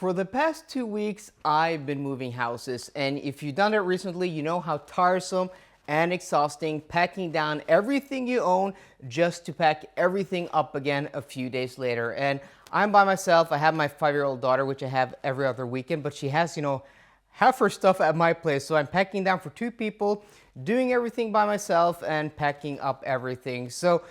For the past 2 weeks, I've been moving houses, and if you've done it recently, you know how tiresome and exhausting packing down everything you own just to pack everything up again a few days later. And I'm by myself. I have my 5-year-old daughter, which I have every other weekend, but she has, half her stuff at my place. So I'm packing down for 2 people, doing everything by myself and packing up everything. So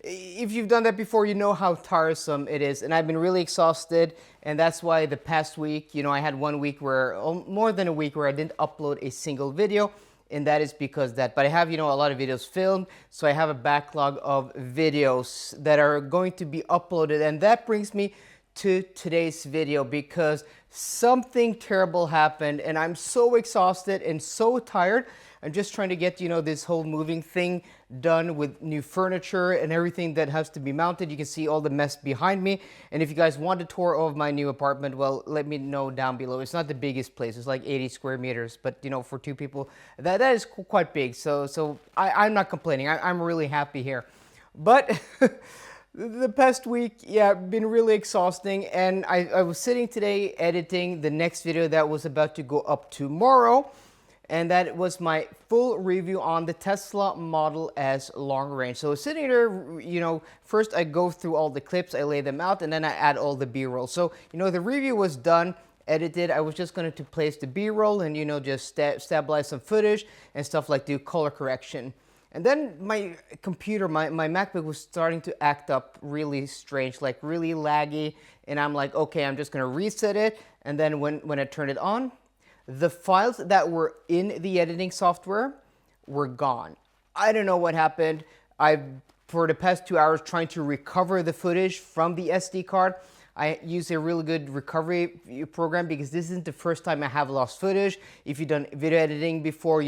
if you've done that before, you know how tiresome it is. And I've been really exhausted. And that's why the past week, I had 1 week where, more than a week where I didn't upload a single video. And that is because but I have, a lot of videos filmed. So I have a backlog of videos that are going to be uploaded. And that brings me to today's video because something terrible happened and I'm so exhausted and so tired. I'm just trying to get, this whole moving thing done with new furniture and everything that has to be mounted. You can see all the mess behind me. And if you guys want a tour of my new apartment, well, let me know down below. It's not the biggest place. It's like 80 square meters. But, for 2 people, that is quite big. So I'm not complaining. I'm really happy here. But the past week, been really exhausting. And I was sitting today editing the next video that was about to go up tomorrow. And that was my full review on the Tesla Model S long range. So sitting there, first I go through all the clips, I lay them out, and then I add all the B-roll. So, the review was done, edited. I was just going to place the B-roll and, just stabilize some footage and stuff like do color correction. And then my computer, my MacBook was starting to act up really strange, like really laggy. And I'm like, okay, I'm just going to reset it. And then when I turn it on, the files that were in the editing software were gone. I don't know what happened. For the past 2 hours, trying to recover the footage from the SD card. I use a really good recovery program because this isn't the first time I have lost footage. If you've done video editing before,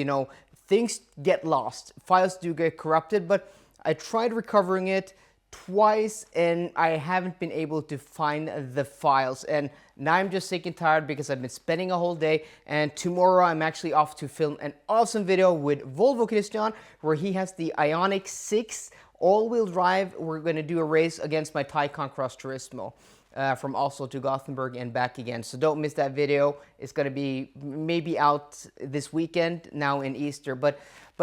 things get lost. Files do get corrupted, but I tried recovering it twice and I haven't been able to find the files. And now I'm just sick and tired because I've been spending a whole day, and tomorrow I'm actually off to film an awesome video with Volvo Christian where he has the Ioniq 6 all-wheel drive. We're going to do a race against my Taycan Cross Turismo from Oslo to Gothenburg and back again. So don't miss that video. It's going to be maybe out this weekend now in Easter. But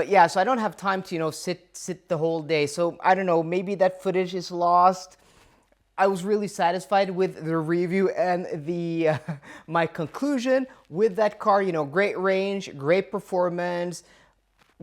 yeah, so I don't have time to, sit the whole day. So I don't know, maybe that footage is lost. I was really satisfied with the review and my conclusion with that car. Great range, great performance,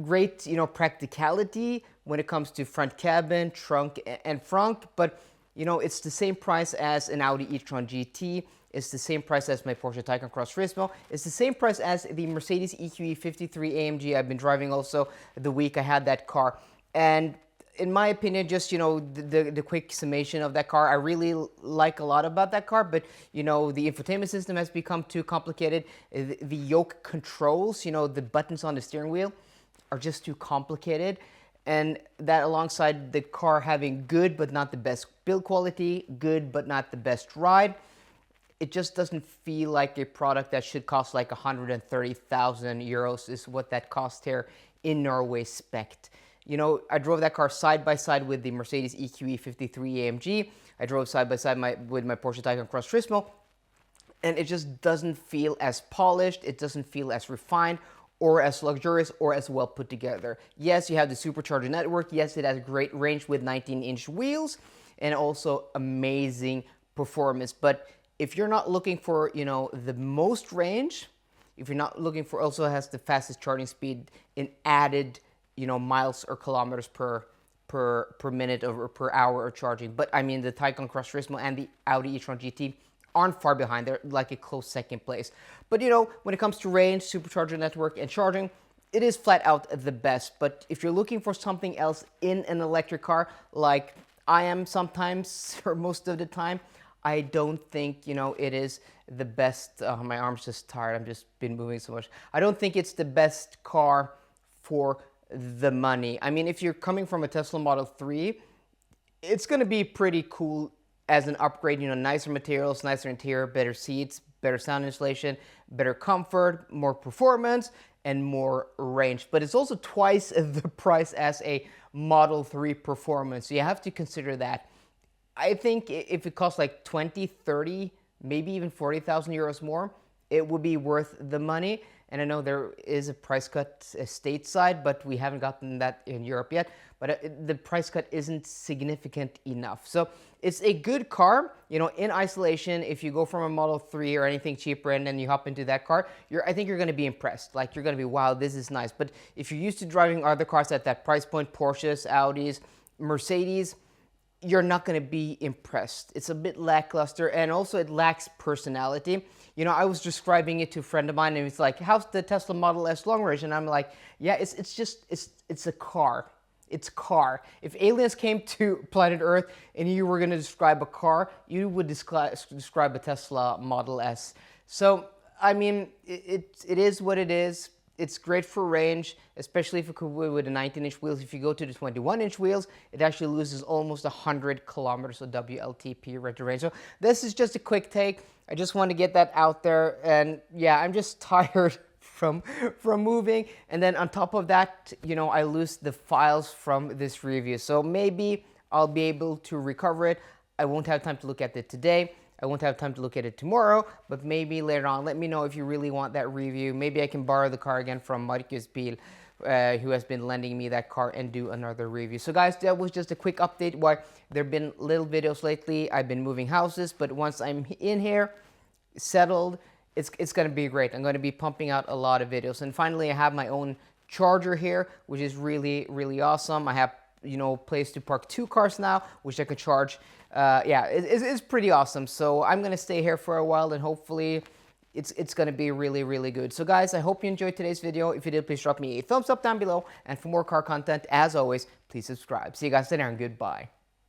great, practicality when it comes to front cabin, trunk, and front. But, it's the same price as an Audi e-tron GT. It's the same price as my Porsche Taycan Cross Turismo. It's the same price as the Mercedes EQE 53 AMG I've been driving also the week I had that car. And in my opinion, just, the quick summation of that car, I really like a lot about that car, but, the infotainment system has become too complicated. The yoke controls, the buttons on the steering wheel are just too complicated. And that alongside the car having good but not the best build quality, good but not the best ride, it just doesn't feel like a product that should cost like 130,000 euros is what that cost here in Norway spec'd. I drove that car side by side with the Mercedes EQE 53 AMG. I drove side by side with my Porsche Taycan Cross Turismo, and it just doesn't feel as polished. It doesn't feel as refined or as luxurious or as well put together. Yes, you have the supercharger network. Yes, it has great range with 19-inch wheels and also amazing performance. But if you're not looking for, the most range, if you're not looking for, also has the fastest charging speed in added, miles or kilometers per minute or per hour of charging. But I mean, the Taycan Cross Turismo and the Audi e-tron GT aren't far behind. They're like a close second place. But when it comes to range, supercharger network, and charging, it is flat out the best. But if you're looking for something else in an electric car, like I am sometimes or most of the time, I don't think, it is the best. My arm's just tired. I've just been moving so much. I don't think it's the best car for the money. I mean, if you're coming from a Tesla Model 3, it's going to be pretty cool as an upgrade, nicer materials, nicer interior, better seats, better sound insulation, better comfort, more performance, and more range. But it's also twice the price as a Model 3 performance. So you have to consider that. I think if it costs like 20, 30 maybe even 40,000 euros more, it would be worth the money. And I know there is a price cut stateside, but we haven't gotten that in Europe yet. But the price cut isn't significant enough. So it's a good car, you know, in isolation. If you go from a Model 3 or anything cheaper and then you hop into that car, I think you're going to be impressed. Like, you're going to be, wow, this is nice. But if you're used to driving other cars at that price point, Porsches, Audis, Mercedes, you're not going to be impressed. It's a bit lackluster, and also it lacks personality. You know, I was describing it to a friend of mine, and he's like, how's the Tesla Model S long range? And I'm like, yeah, it's a car. It's a car. If aliens came to planet Earth and you were going to describe a car, you would describe a Tesla Model S. So, I mean, it is what it is. It's great for range, especially if you could with the 19-inch wheels. If you go to the 21-inch wheels, it actually loses almost 100 kilometers of WLTP range to range. So this is just a quick take. I just want to get that out there. And yeah, I'm just tired from moving. And then on top of that, you know, I lose the files from this review. So maybe I'll be able to recover it. I won't have time to look at it today. I won't have time to look at it tomorrow, but maybe later on. Let me know if you really want that review. Maybe I can borrow the car again from Marcus Bil, who has been lending me that car, and do another review. So guys, that was just a quick update. Why there have been little videos lately. I've been moving houses, but once I'm in here, settled, it's going to be great. I'm going to be pumping out a lot of videos. And finally, I have my own charger here, which is really, really awesome. I have, you know, place to park 2 cars now, which I can charge. Yeah, it's pretty awesome. So I'm gonna stay here for a while, and hopefully it's gonna be really, really good. So guys, I hope you enjoyed today's video. If you did, please drop me a thumbs up down below, and for more car content, as always, please subscribe. See you guys later, and goodbye.